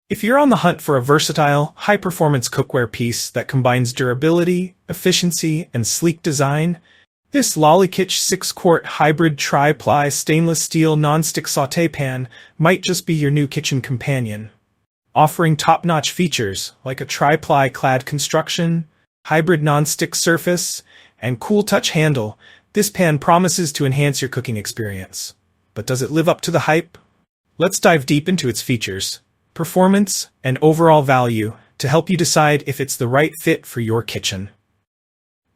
If you're on the hunt for a versatile, high-performance cookware piece that combines durability, efficiency, and sleek design, this Lolykitch 6-quart hybrid Tri-Ply stainless steel non-stick sauté pan might just be your new kitchen companion. Offering top-notch features like a Tri-Ply clad construction, hybrid non-stick surface, and cool touch handle, this pan promises to enhance your cooking experience. But does it live up to the hype? Let's dive deep into its features, performance, and overall value to help you decide if it's the right fit for your kitchen.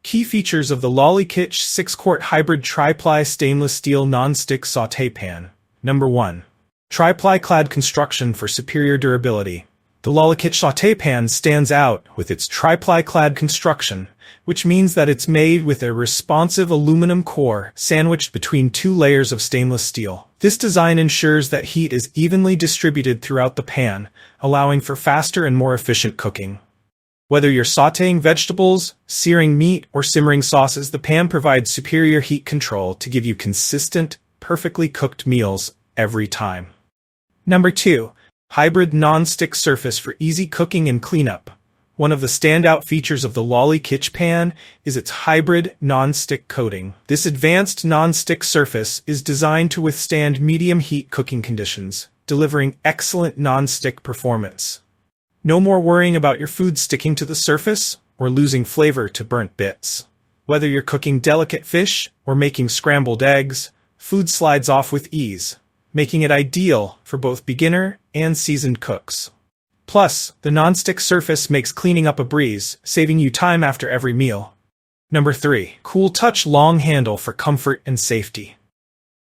Key features of the Lolykitch 6-quart hybrid Tri-Ply stainless steel non-stick sauté pan. Number 1. Tri-Ply clad construction for superior durability. The Lolykitch sauté pan stands out with its Tri-Ply clad construction, which means that it's made with a responsive aluminum core sandwiched between two layers of stainless steel. This design ensures that heat is evenly distributed throughout the pan, allowing for faster and more efficient cooking. Whether you're sautéing vegetables, searing meat, or simmering sauces, the pan provides superior heat control to give you consistent, perfectly cooked meals every time. Number 2. Hybrid non-stick surface for easy cooking and cleanup. One of the standout features of the Lolykitch pan is its hybrid non-stick coating. This advanced non-stick surface is designed to withstand medium heat cooking conditions, delivering excellent non-stick performance. No more worrying about your food sticking to the surface or losing flavor to burnt bits. Whether you're cooking delicate fish or making scrambled eggs, food slides off with ease, making it ideal for both beginner and seasoned cooks. Plus, the non-stick surface makes cleaning up a breeze, saving you time after every meal. Number 3. Cool Touch long handle for comfort and safety.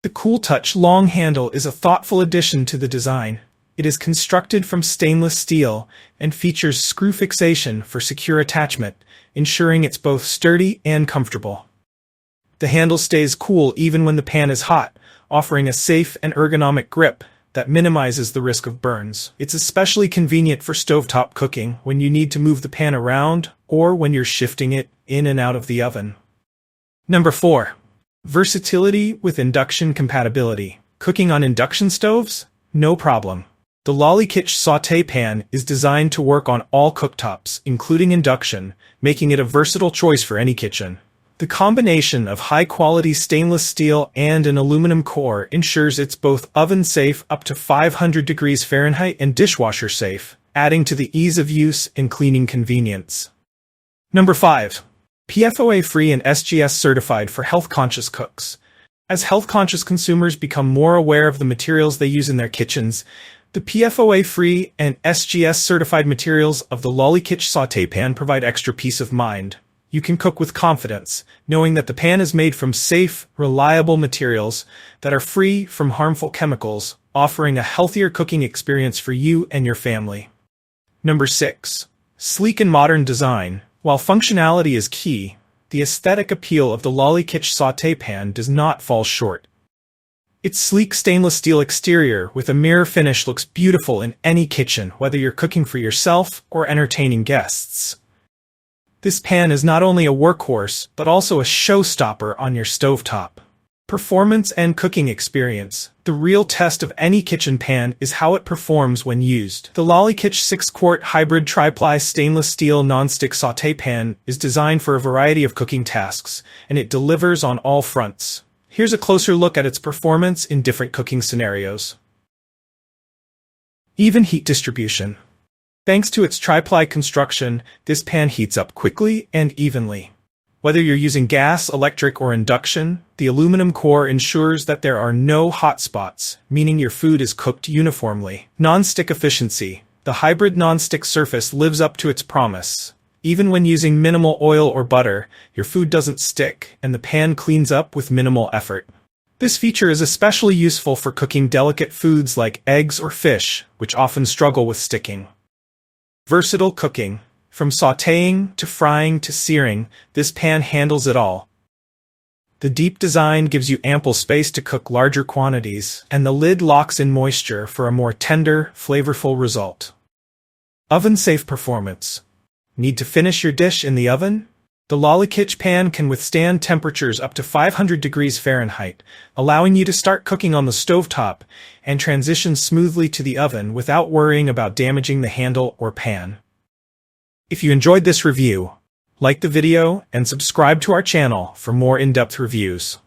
The Cool Touch long handle is a thoughtful addition to the design. It is constructed from stainless steel and features screw fixation for secure attachment, ensuring it's both sturdy and comfortable. The handle stays cool even when the pan is hot, offering a safe and ergonomic grip that minimizes the risk of burns. It's especially convenient for stovetop cooking when you need to move the pan around or when you're shifting it in and out of the oven. Number 4. Versatility with induction compatibility. Cooking on induction stoves? No problem. The Lolykitch sauté pan is designed to work on all cooktops, including induction, making it a versatile choice for any kitchen. The combination of high-quality stainless steel and an aluminum core ensures it's both oven-safe up to 500 degrees Fahrenheit and dishwasher-safe, adding to the ease of use and cleaning convenience. Number 5. PFOA-free and SGS-certified for health-conscious cooks. As health-conscious consumers become more aware of the materials they use in their kitchens, the PFOA-free and SGS-certified materials of the Lolykitch sauté pan provide extra peace of mind. You can cook with confidence, knowing that the pan is made from safe, reliable materials that are free from harmful chemicals, offering a healthier cooking experience for you and your family. Number 6. Sleek and modern design. While functionality is key, the aesthetic appeal of the Lolykitch sauté pan does not fall short. Its sleek stainless steel exterior with a mirror finish looks beautiful in any kitchen, whether you're cooking for yourself or entertaining guests. This pan is not only a workhorse, but also a showstopper on your stovetop. Performance and cooking experience. The real test of any kitchen pan is how it performs when used. The Lolykitch 6-quart hybrid Tri-Ply stainless steel non-stick sauté pan is designed for a variety of cooking tasks, and it delivers on all fronts. Here's a closer look at its performance in different cooking scenarios. Even heat distribution. Thanks to its Tri-Ply construction, this pan heats up quickly and evenly. Whether you're using gas, electric, or induction, the aluminum core ensures that there are no hot spots, meaning your food is cooked uniformly. Non-stick efficiency. The hybrid non-stick surface lives up to its promise. Even when using minimal oil or butter, your food doesn't stick, and the pan cleans up with minimal effort. This feature is especially useful for cooking delicate foods like eggs or fish, which often struggle with sticking. Versatile cooking. From sautéing to frying to searing, this pan handles it all. The deep design gives you ample space to cook larger quantities, and the lid locks in moisture for a more tender, flavorful result. Oven-safe performance. Need to finish your dish in the oven? The Lolykitch pan can withstand temperatures up to 500 degrees Fahrenheit, allowing you to start cooking on the stovetop and transition smoothly to the oven without worrying about damaging the handle or pan. If you enjoyed this review, like the video and subscribe to our channel for more in-depth reviews.